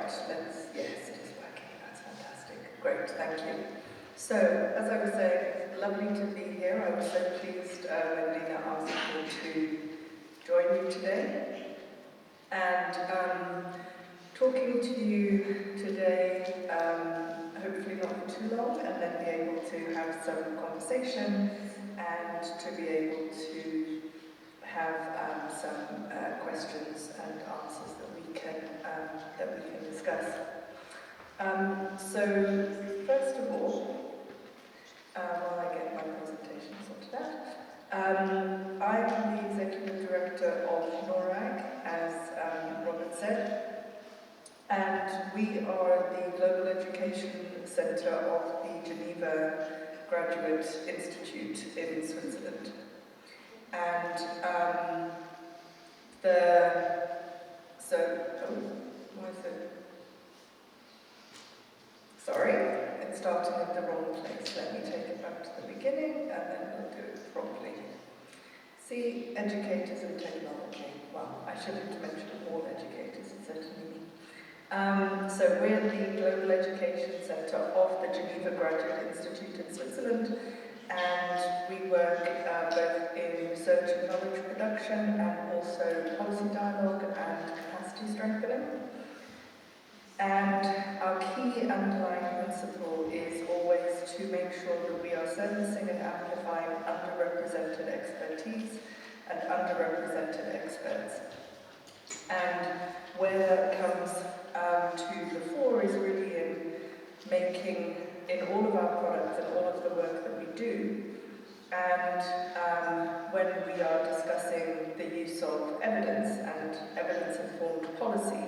Yes, it is working. That's fantastic. Great, thank you. So, as I was saying, lovely to be here. I was so pleased when Lena asked me to join you today. And talking to you today, hopefully not for too long, and then be able to have some conversation and to be able to have some questions and answers that we can discuss. So first of all, while I get my presentation sorted out, I'm the Executive Director of Norrag, as Robert said, and we are the Global Education Centre of the Geneva Graduate Institute in Switzerland. And why is it? Sorry, it's starting at the wrong place. Let me take it back to the beginning and then we'll do it properly. See, educators and technology. Well, I should have mentioned all educators, it's certainly me. So we're the Global Education Centre of the Geneva Graduate Institute in Switzerland, and we work both in research and knowledge production and also policy dialogue and capacity strengthening. And our key underlying principle is always to make sure that we are servicing and amplifying underrepresented expertise and underrepresented experts. And where that comes to the fore is really in making, in all of our products and all of the work that we do, and when we are discussing the use of evidence and evidence-informed policy,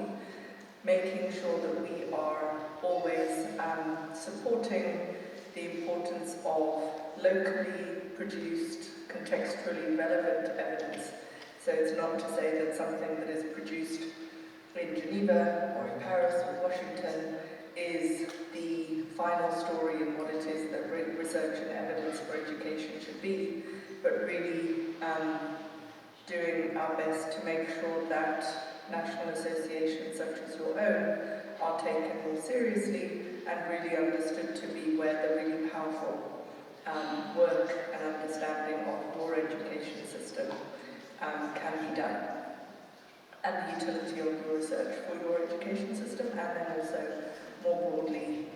making sure that we are always supporting the importance of locally produced, contextually relevant evidence. So it's not to say that something that is produced in Geneva or in Paris or Washington is the final story in what it is that research and evidence for education should be, but really doing our best to make sure that national associations such as your own are taken more seriously and really understood to be where the really powerful work and understanding of your education system can be done, and the utility of your research for your education system, and then also more broadly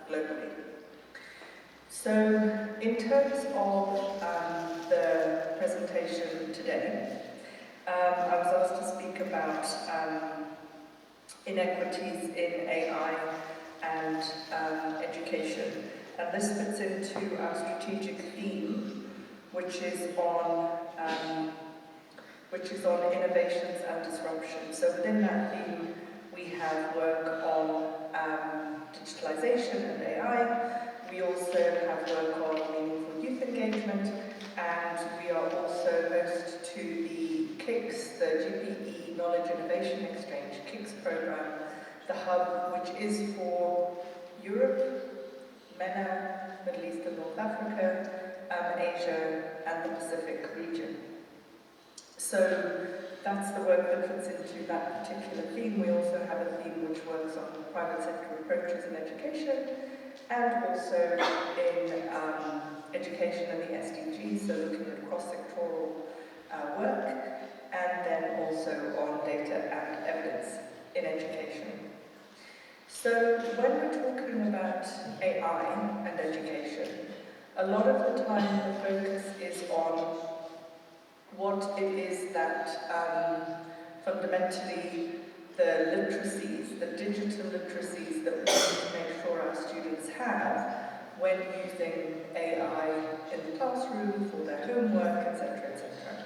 globally. So in terms of the presentation today, I was asked to speak about inequities in AI and education, and this fits into our strategic theme, which is on innovations and disruption. So within that theme, we have work on digitalization and AI. We also have work on meaningful youth engagement, and we are also host to the KICS, the GPE Knowledge Innovation Exchange KICS program, the hub which is for Europe, MENA, Middle East and North Africa, Asia and the Pacific region. So that's the work that fits into that particular theme. We also have a theme which works on private sector approaches in education, and also in education and the SDGs, so looking at cross-sectoral work, and then also on data and evidence in education. So when we're talking about AI and education, a lot of the time the focus is on what it is that fundamentally the literacies, the digital literacies that we need to make sure our students have when using AI in the classroom for their homework, etc., etc.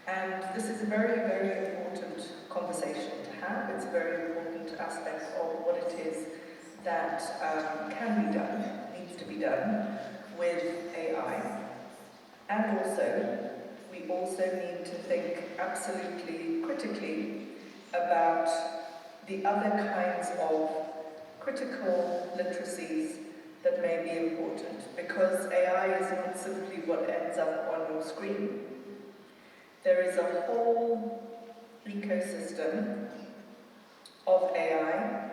And this is a very, very important conversation to have. It's a very important aspect of what it is that can be done, needs to be done with AI. And also, we also need to think absolutely critically about the other kinds of critical literacies that may be important, because AI is not simply what ends up on your screen. There is a whole ecosystem of AI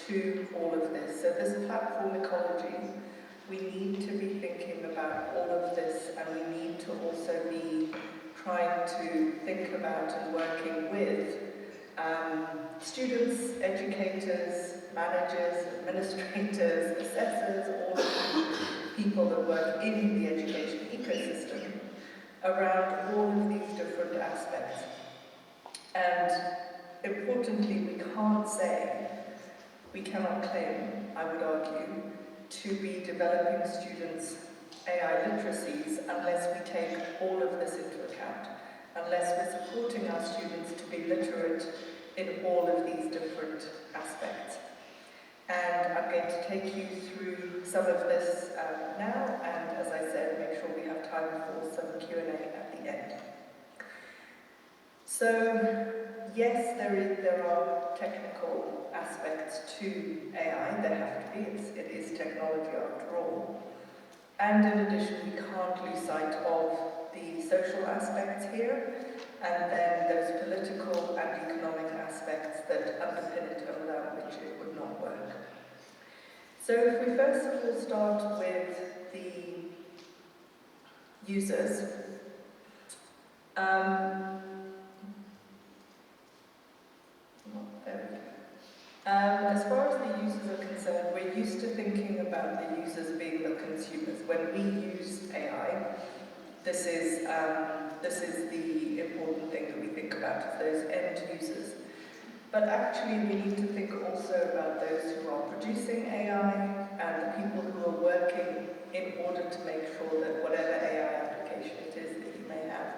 to all of this. So this platform ecology, we need to be thinking about all of this, and we need to also be trying to think about and working with students, educators, managers, administrators, assessors, all of the people that work in the education ecosystem around all of these different aspects. And importantly, we cannot claim, I would argue, to be developing students' AI literacies unless we take all of this into account, unless we're supporting our students to be literate in all of these different aspects. And I'm going to take you through some of this now, and as I said, make sure we have time for some Q&A at the end. So, yes, there are technical aspects to AI. There have to be. It is technology after all. And in addition, we can't lose sight of the social aspects here, and then those political and economic aspects that underpin it and without which it would not work. So if we first of all start with the users, as far as the users are concerned, we're used to thinking about the users being the consumers. When we use AI, this is the important thing that we think about, those end users. But actually, we need to think also about those who are producing AI and the people who are working in order to make sure that whatever AI application it is that you may have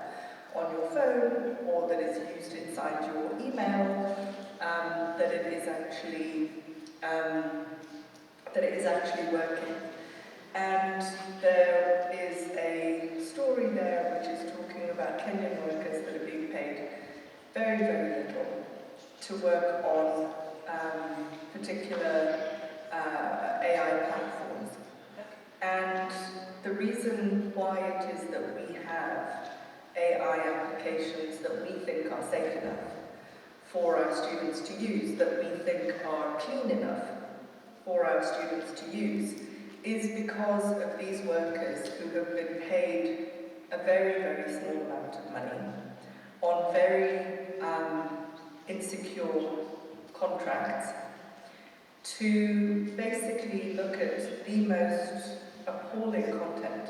on your phone or that is used inside your email, that it is actually working. And there is a story there which is talking about Kenyan workers that are being paid very, very little to work on particular AI platforms. And the reason why it is that we have AI applications that we think are safe enough for our students to use, that we think are clean enough for our students to use, is because of these workers who have been paid a very, very small amount of money on very insecure contracts to basically look at the most appalling content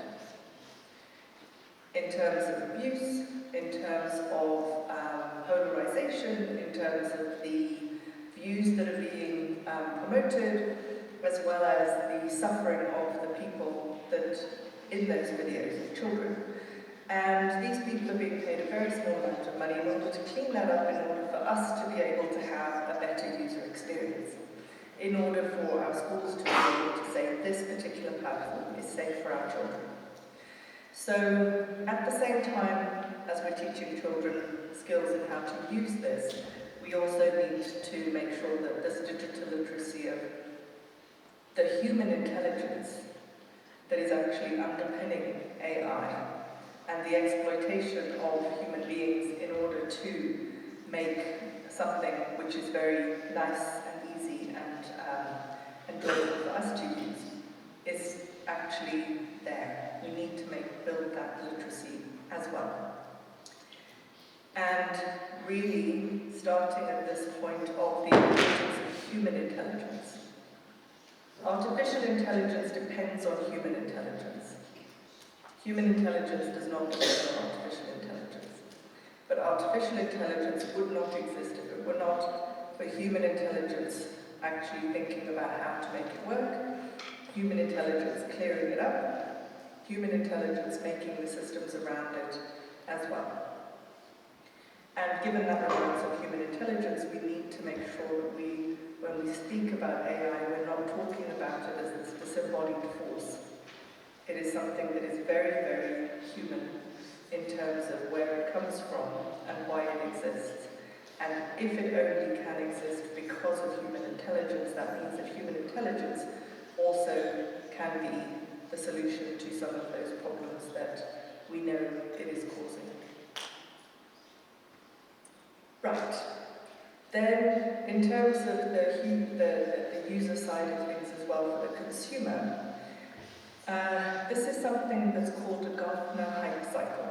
in terms of abuse, in terms of polarization, in terms of the views that are being promoted, as well as the suffering of the people that in those videos, the children. And these people are being paid a very small amount of money in order to clean that up, in order for us to be able to have a better user experience, in order for our schools to be able to say this particular platform is safe for our children. So at the same time as we're teaching children skills in how to use this, we also need to make sure that this digital literacy of the human intelligence that is actually underpinning AI and the exploitation of human beings in order to make something which is very nice and easy and enjoyable for us to use is actually there. We need to build that literacy as well. And really starting at this point of the importance of human intelligence. Artificial intelligence depends on human intelligence. Human intelligence does not depend on artificial intelligence. But artificial intelligence would not exist if it were not for human intelligence actually thinking about how to make it work, human intelligence clearing it up, human intelligence making the systems around it as well. And given that reliance on human intelligence, we need to make sure that when we speak about AI, we're not talking about it as this disembodied force. It is something that is very, very human in terms of where it comes from and why it exists. And if it only can exist because of human intelligence, that means that human intelligence also can be the solution to some of those problems that we know it is causing. Right. Then, in terms of the user side of things as well for the consumer, this is something that's called a Gartner hype cycle.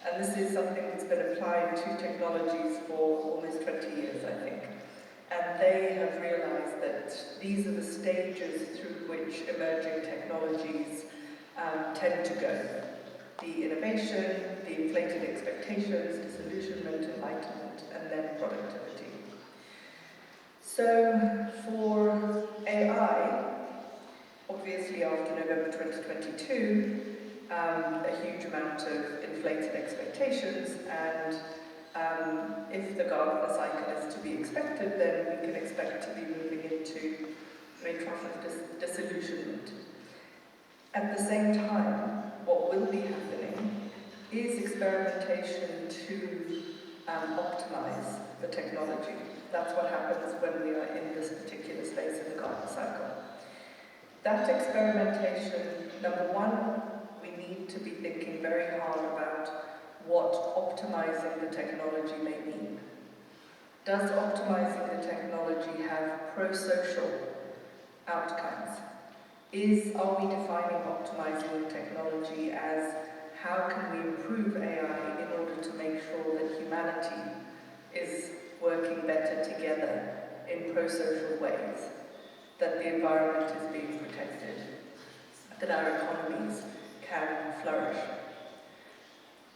And this is something that's been applied to technologies for almost 20 years, I think. And they have realized that these are the stages through which emerging technologies tend to go. The innovation, the inflated expectations, disillusionment, enlightenment, and then productivity. So for AI, obviously after November 2022, a huge amount of inflated expectations, and if the Gartner cycle is to be expected, then we can expect to be moving into a trough of disillusionment. At the same time, what will be happening is experimentation to optimize the technology. That's what happens when we are in this particular space in the Gartner cycle. That experimentation, number one, we need to be thinking very hard about what optimizing the technology may mean. Does optimizing the technology have pro-social outcomes? Are we defining optimizing the technology as how can we improve AI in order to make sure that humanity is working better together in pro-social ways, that the environment is being protected, that our economies can flourish?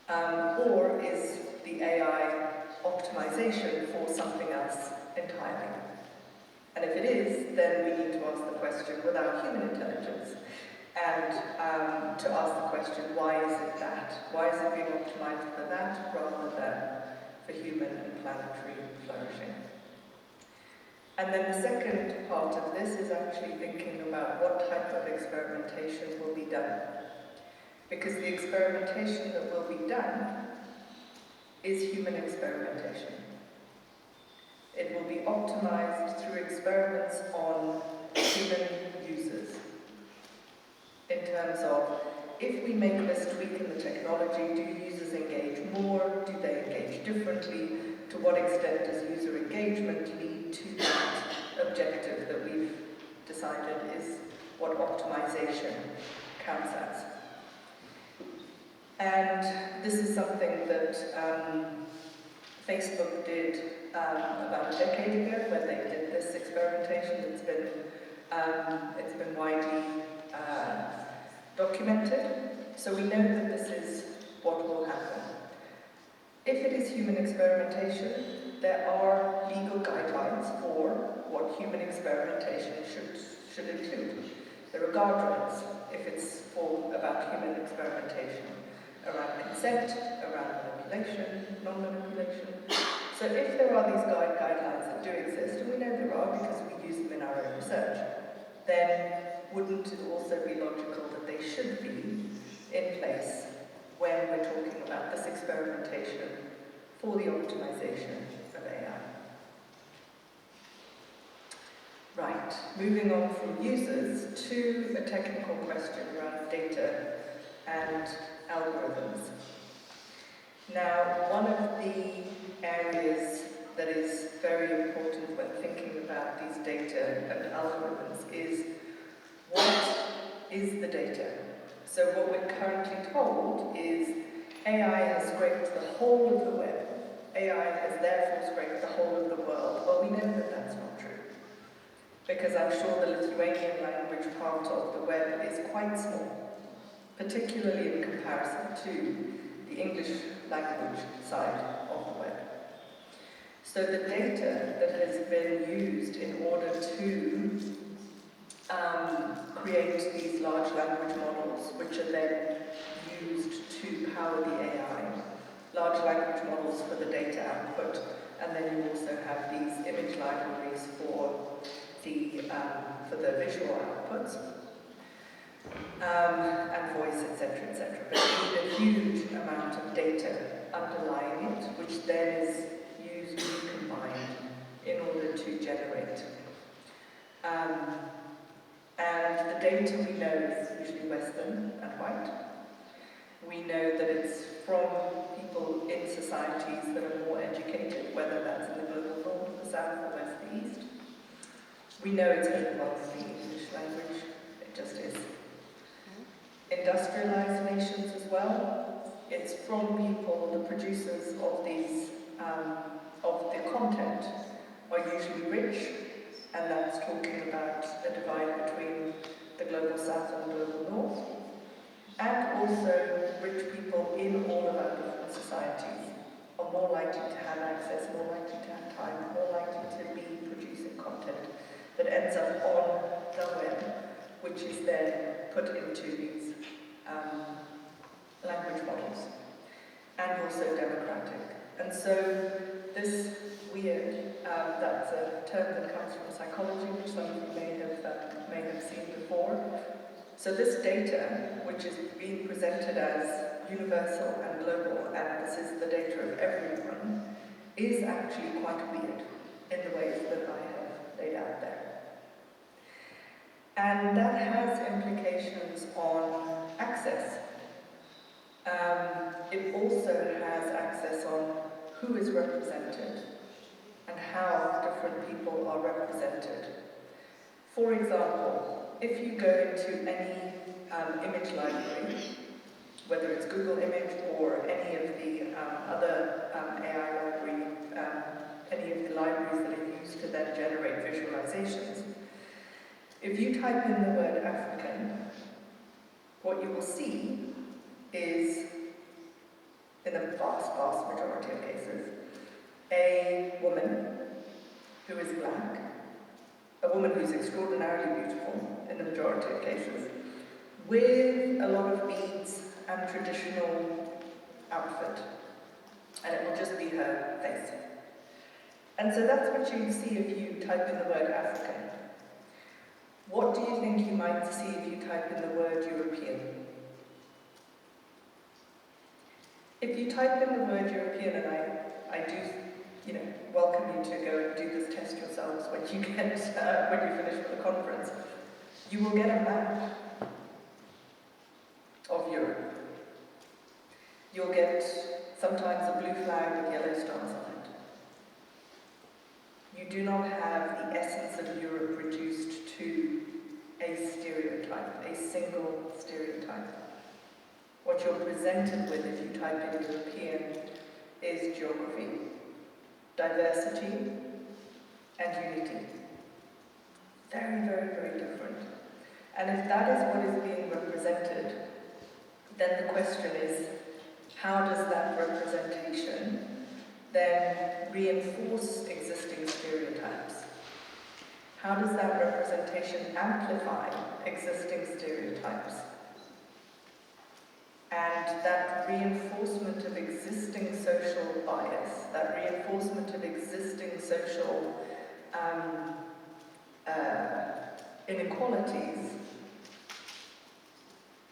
Or is the AI optimization for something else entirely? And if it is, then we need to ask the question without human intelligence, and to ask the question, why is it that? Why is it being optimized for that rather than for human and planetary flourishing? And then the second part of this is actually thinking about what type of experimentation will be done. Because the experimentation that will be done is human experimentation. It will be optimized through experiments on human users. In terms of, if we make this tweak in the technology, do users engage more? Do they engage differently? To what extent does user engagement lead to that objective that we've decided is what optimization counts as? And this is something that Facebook did about a decade ago, when they did this experimentation. It's been widely documented, so we know that this is what will happen. If it is human experimentation, there are legal guidelines for what human experimentation should include. There are guardrails if it's about human experimentation, around consent, around manipulation, non-manipulation. So if there are these guidelines that do exist, and we know there are because we use them in our own research, then wouldn't it also be logical that they should be in place when we're talking about this experimentation for the optimization of AI? Right, moving on from users to a technical question around data and algorithms. Now, one of the areas that is very important when thinking about these data and algorithms is, what is the data? So what we're currently told is AI has scraped the whole of the web. AI has therefore scraped the whole of the world. Well, we know that that's not true, because I'm sure the Lithuanian language part of the web is quite small, particularly in comparison to the English language side of the web. So the data that has been used in order to create these large language models, which are then used to power the AI, large language models for the data output, and then you also have these image libraries for the visual outputs, and voice, etc., etc. But you need a huge amount of data underlying it, which then is used and combined in order to generate. And the data we know is usually Western and white. We know that it's from people in societies that are more educated, whether that's in the global north, the We know it's over the English language, it just is. Industrialized nations as well. It's from people, the producers of these, of the content are usually rich, and that's talking about a divide between the global south and the global north. And also rich people in all of our different societies are more likely to have access, more likely to have time, more likely to be producing content that ends up on the web, which is then put into these language models, and also democratic. And so this weird, that's a term that comes from psychology, which some of you may have seen before. So this data, which is being presented as universal and global, and this is the data of everyone, is actually quite weird in the ways that I have laid out there. And that has implications on access. It also has access on who is represented and how different people are represented. For example, if you go into any image library, whether it's Google Image or any of the other AI library, any of the libraries that are used to then generate visualizations, if you type in the word African, what you will see is, in the vast, vast majority of cases, a woman who is black, a woman who's extraordinarily beautiful in the majority of cases, with a lot of beads and traditional outfit. And it will just be her face. And so that's what you see if you type in the word African. What do you think you might see if you type in the word European? If you type in the word European, and I do, welcome you to go and do this test yourselves when you finish with the conference, you will get a map of Europe. You'll get sometimes a blue flag with yellow stars on it. You do not have the essence of Europe reduced to a stereotype, a single stereotype. What you're presented with if you type in European is geography, diversity, and unity. Very, very, very different. And if that is what is being represented, then the question is, how does that representation then reinforce existing stereotypes? How does that representation amplify existing stereotypes? And that reinforcement of existing social bias, that reinforcement of existing social inequalities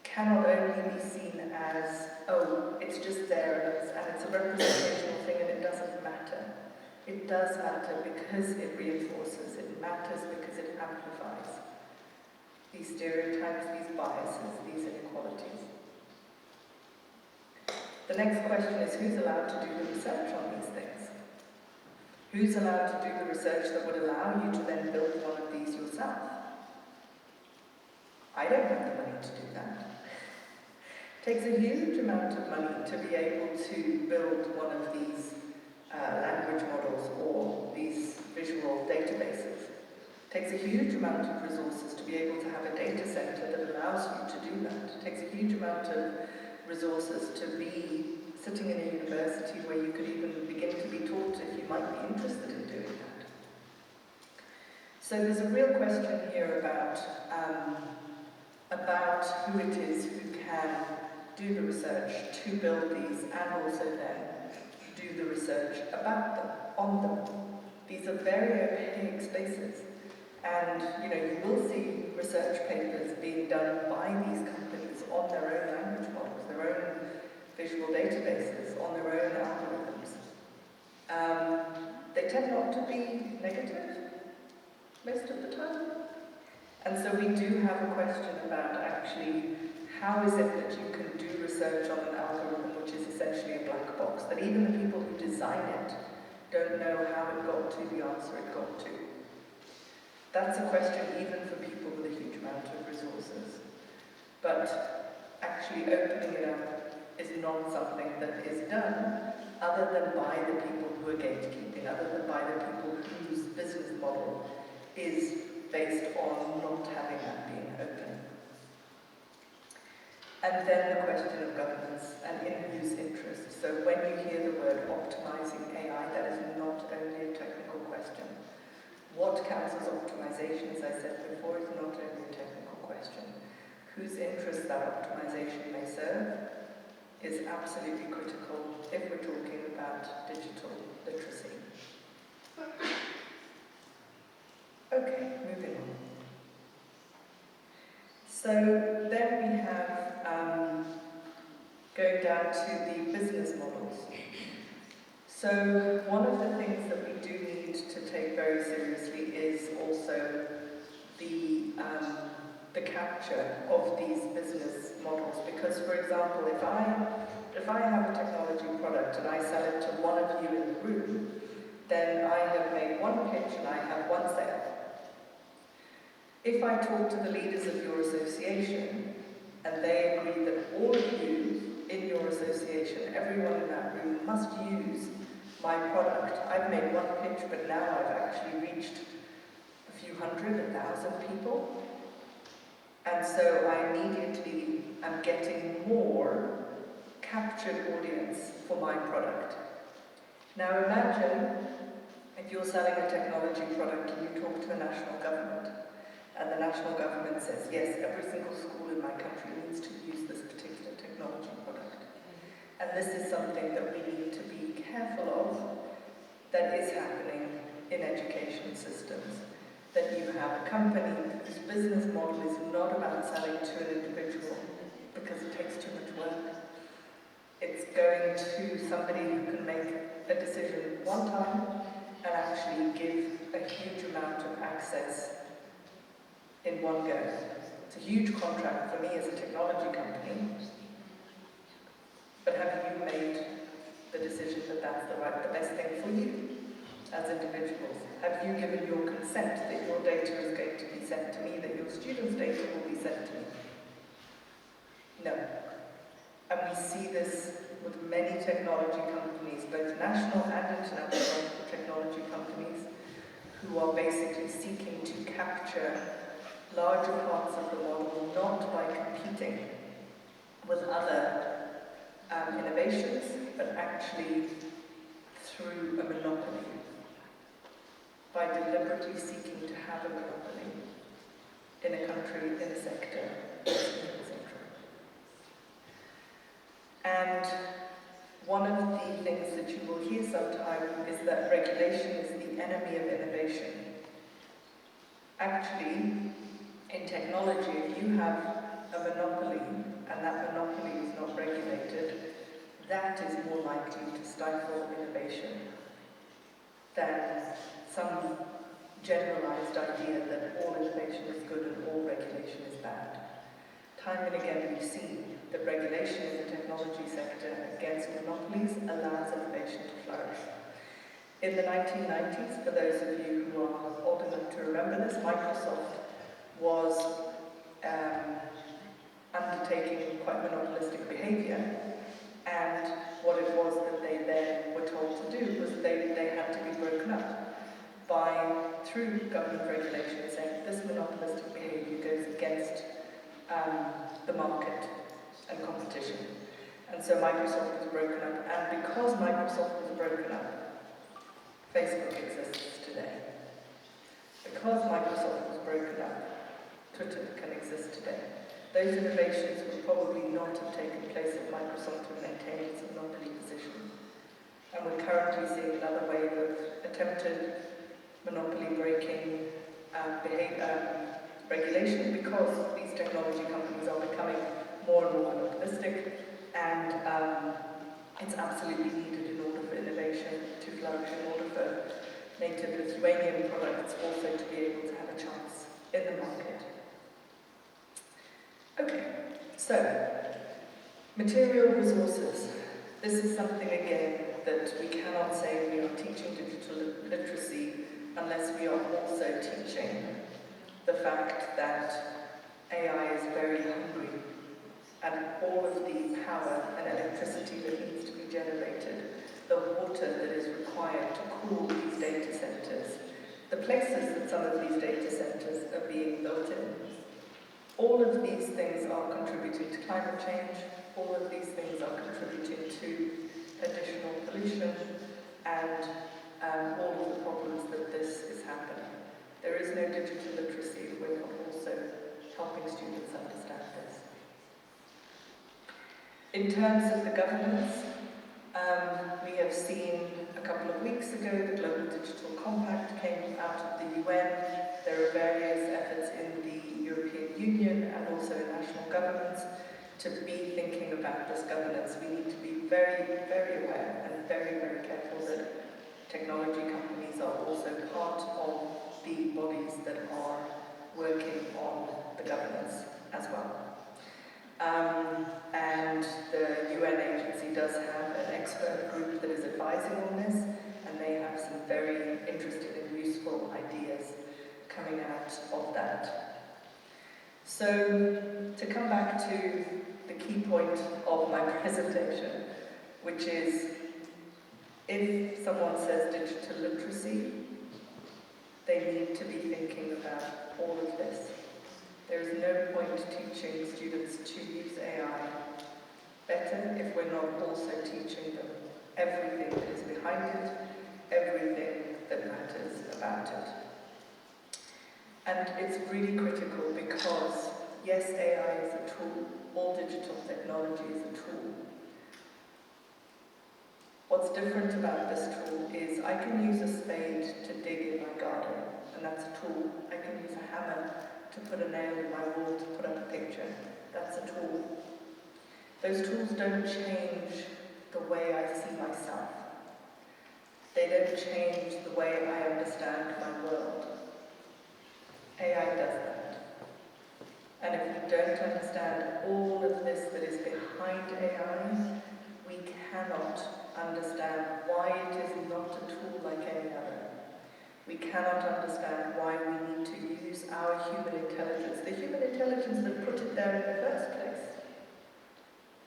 cannot only be seen as, oh, it's just there and it's a representational thing and it doesn't matter. It does matter because it reinforces, it matters because it amplifies these stereotypes, these biases, these inequalities. The next question is, who's allowed to do the research on these things? Who's allowed to do the research that would allow you to then build one of these yourself? I don't have the money to do that. It takes a huge amount of money to be able to build one of these language models or these visual databases. It takes a huge amount of resources to be able to have a data center that allows you to do that. It takes a huge amount of resources to be sitting in a university where you could even begin to be taught if you might be interested in doing that. So there's a real question here about who it is who can do the research to build these and also then do the research about them, on them. These are very opaque spaces. And you will see research papers being done by these companies on their own language models, their own visual databases, on their own algorithms. They tend not to be negative most of the time. And so we do have a question about actually how is it that you can do research on an algorithm which is essentially a black box, that even the people who design it don't know how it got to the answer it got to. That's a question even for people with a huge amount of resources. But actually opening it up is not something that is done other than by the people who are gatekeeping, other than by the people whose business model is based on not having that being open. And then the question of governance and in whose interest. So when you hear the word optimizing AI, that is not only a technical question. What counts as optimization, as I said before, is not only a technical question. Whose interest that optimization may serve is absolutely critical if we're talking about digital literacy. Okay, moving on. So then we have, going down to the business models. So one of the things that we do need to take very seriously is also the capture of these business models. Because, for example, if I have a technology product and I sell it to one of you in the room, then I have made one pitch and I have one sale. If I talk to the leaders of your association and they agree that all of you in your association, everyone in that room, must use my product, I've made one pitch, but now I've actually reached a few hundred, 1,000 people. And so I immediately am getting more captured audience for my product. Now imagine if you're selling a technology product and you talk to a national government, and the national government says, yes, every single school in my country needs to use this particular technology product. And this is something that we need to be careful of that is happening in education systems. That you have a company whose business model is not about selling to an individual because it takes too much work. It's going to somebody who can make a decision one time and actually give a huge amount of access in one go. It's a huge contract for me as a technology company, but have you made the decision that that's the best thing for you as individuals? Have you given your consent that your data is going to be sent to me, that your students' data will be sent to me? No. And we see this with many technology companies, both national and international technology companies, who are basically seeking to capture larger parts of the model, not by competing with other innovations, but actually through a monopoly, by deliberately seeking to have a monopoly in a country, in a sector, etc. And one of the things that you will hear sometimes is that regulation is the enemy of innovation. Actually, in technology, if you have a monopoly and that monopoly is not regulated, that is more likely to stifle innovation than some generalized idea that all innovation is good and all regulation is bad. Time and again we've seen that regulation in the technology sector against monopolies allows innovation to flourish. In the 1990s, for those of you who are old enough to remember this, Microsoft was undertaking quite monopolistic behavior, and what it was that they then were told to do was they had to be broken up through government regulation, saying this monopolistic behavior goes against the market and competition. And so Microsoft was broken up, and because Microsoft was broken up, Facebook exists today. Because Microsoft was broken up, Twitter can exist today. Those innovations would probably not have taken place if Microsoft had maintained its monopoly position. And we're currently seeing another wave of attempted monopoly-breaking regulation because these technology companies are becoming more and more monopolistic, and it's absolutely needed in order for innovation to flourish, in order for native Lithuanian products also to be able to have a chance in the market. Okay, so material resources. This is something, again, that we cannot say we are teaching digital literacy unless we are also teaching the fact that AI is very hungry, and all of the power and electricity that needs to be generated, the water that is required to cool these data centers, the places that some of these data centers are being built in. All of these things are contributing to climate change, all of these things are contributing to additional pollution, and all of the problems that this is happening. There is no digital literacy if we're not also helping students understand this. In terms of the governance, we have seen a couple of weeks ago the Global Digital Compact came out of the UN. There are various efforts in the European Union and also in national governments to be thinking about this governance. We need to be very, very aware and very, very careful that technology companies are also part of the bodies that are working on the governance as well. And the UN agency does have an expert group that is advising on this, and they have some very interesting and useful ideas coming out of that. So, to come back to the key point of my presentation, which is, if someone says digital literacy, they need to be thinking about all of this. There is no point teaching students to use AI better if we're not also teaching them everything that is behind it, everything that matters about it. And it's really critical because, yes, AI is a tool, all digital technology is a tool. What's different about this tool is I can use a spade to dig in my garden, and that's a tool. I can use a hammer to put a nail in my wall to put up a picture. That's a tool. Those tools don't change the way I see myself. They don't change the way I understand my world. AI does that. And if we don't understand all of this that is behind AI, we cannot understand why it is not a tool like any other. We cannot understand why we need to use our human intelligence, the human intelligence that put it there in the first place.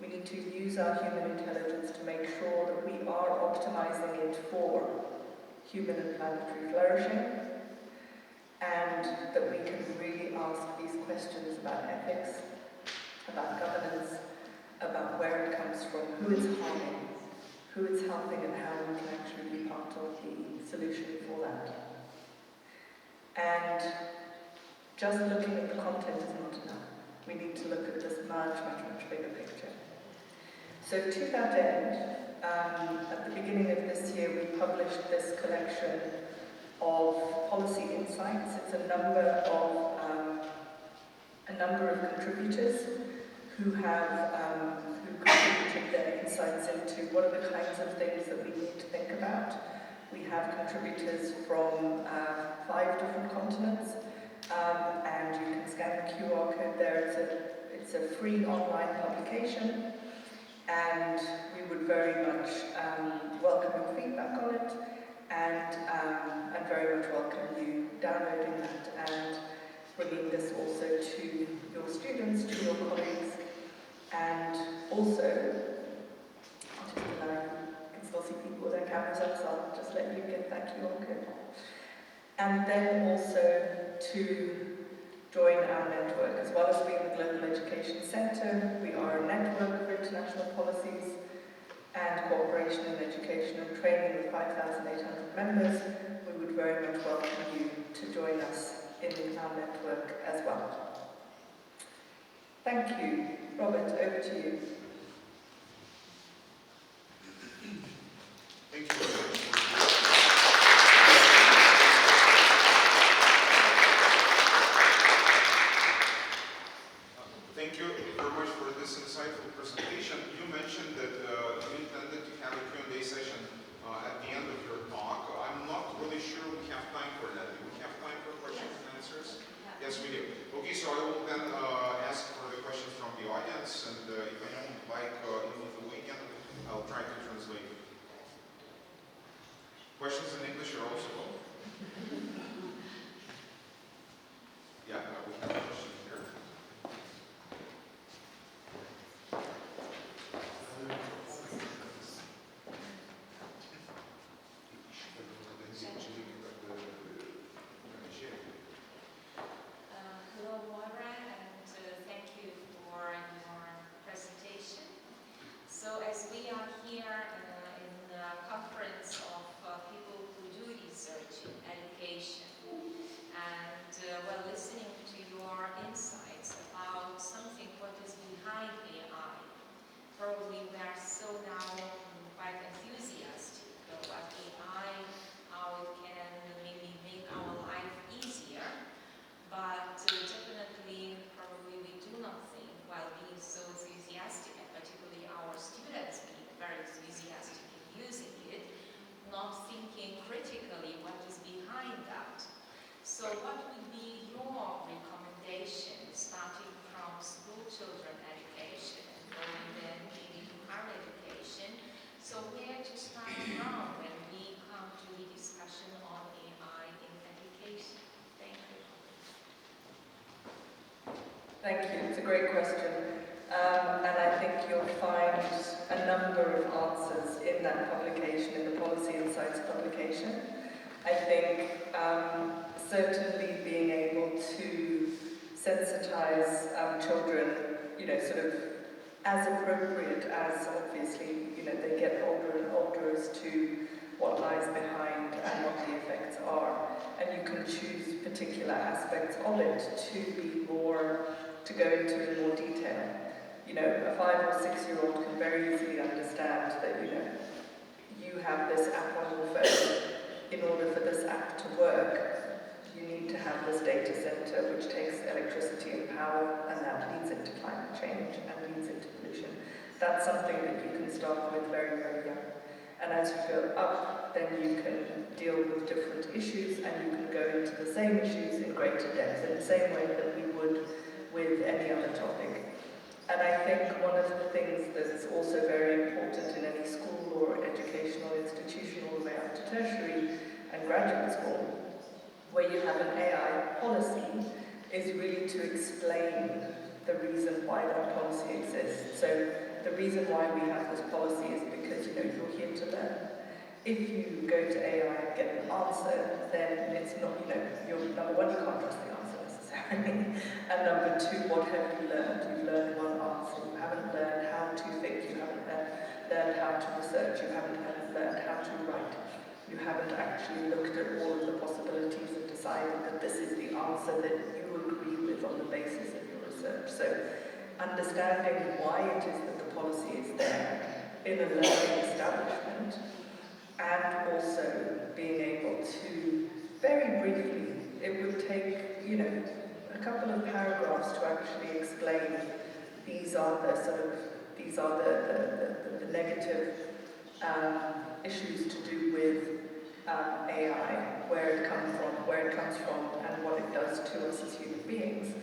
We need to use our human intelligence to make sure that we are optimizing it for human and planetary flourishing, and that we can really ask these questions about ethics, about governance, about where it comes from, who it's harming, who it's helping, and how we can actually be part of the solution for that. And just looking at the content is not enough. We need to look at this much, much, much bigger picture. So to that end, at the beginning of this year, we published this collection of policy insights. It's a number of contributors who contributed their insights into what are the kinds of things that we need to think about. We have contributors from 5 different continents, and you can scan the QR code there. It's a free online publication, and we would very much welcome your feedback on it, and very much welcome you downloading that and bringing this also to your students, to your colleagues, and also, I can still see people with their cameras up, so I'll just let you get that QR code. And then also to join our network. As well as being the Global Education Centre, we are a network for international policies and cooperation in education and training with 5,800 members. We would very much welcome you to join us in our network as well. Thank you. Robert, over to you. Thank you very much. Thank you very much for this insightful presentation. You mentioned that you intended to have a Q&A session at the end of your talk. I'm not really sure we have time for that. Do we have time for questions and answers? Yes, we do. Okay, so I will then ask for the questions from the audience, and if anyone would like in Lithuanian, I'll try to translate. Questions in English are also. Yeah. Thank you. It's a great question. And I think you'll find a number of answers in that publication, in the Policy Insights publication. I think certainly being able to sensitize children, sort of as appropriate as obviously, they get older and older as to what lies behind and what the effects are. And you can choose particular aspects of it to go into in more detail. A 5 or 6 year old can very easily understand that, you have this app on your phone. In order for this app to work, you need to have this data center which takes electricity and power, and that leads into climate change and leads into pollution. That's something that you can start with very, very young. And as you go up, then you can deal with different issues, and you can go into the same issues in greater depth, in the same way that we would with any other topic. And I think one of the things that's also very important in any school or educational institution all the way up to tertiary and graduate school, where you have an AI policy, is really to explain the reason why that policy exists. So the reason why we have this policy is because, you're here to learn. If you go to AI and get an answer, then it's not, you're, number one, you can't trust the answer necessarily. And number two, what have you learned? You've learned one answer. You haven't learned how to think. You haven't learned how to research. You haven't learned how to write. You haven't actually looked at all of the possibilities and decided that this is the answer that you agree with on the basis of your research. So understanding why it is that the policy is there in a learning establishment, and also being able to, very briefly, it would take, a couple of paragraphs to actually explain these are the negative issues to do with AI, where it comes from, and what it does to us as human beings.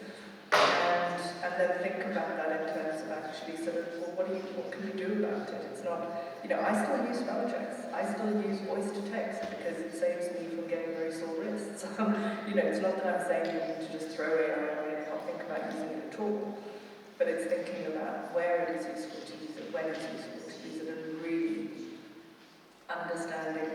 And then think about that in terms of actually sort of, well, what can you do about it? It's not, I still use spell checks. I still use voice to text because it saves me from getting very sore wrists. It's not that I'm saying you need to just throw AI away and not think about using it at all, but it's thinking about where it is useful to use it, when it's useful to use it, and really understanding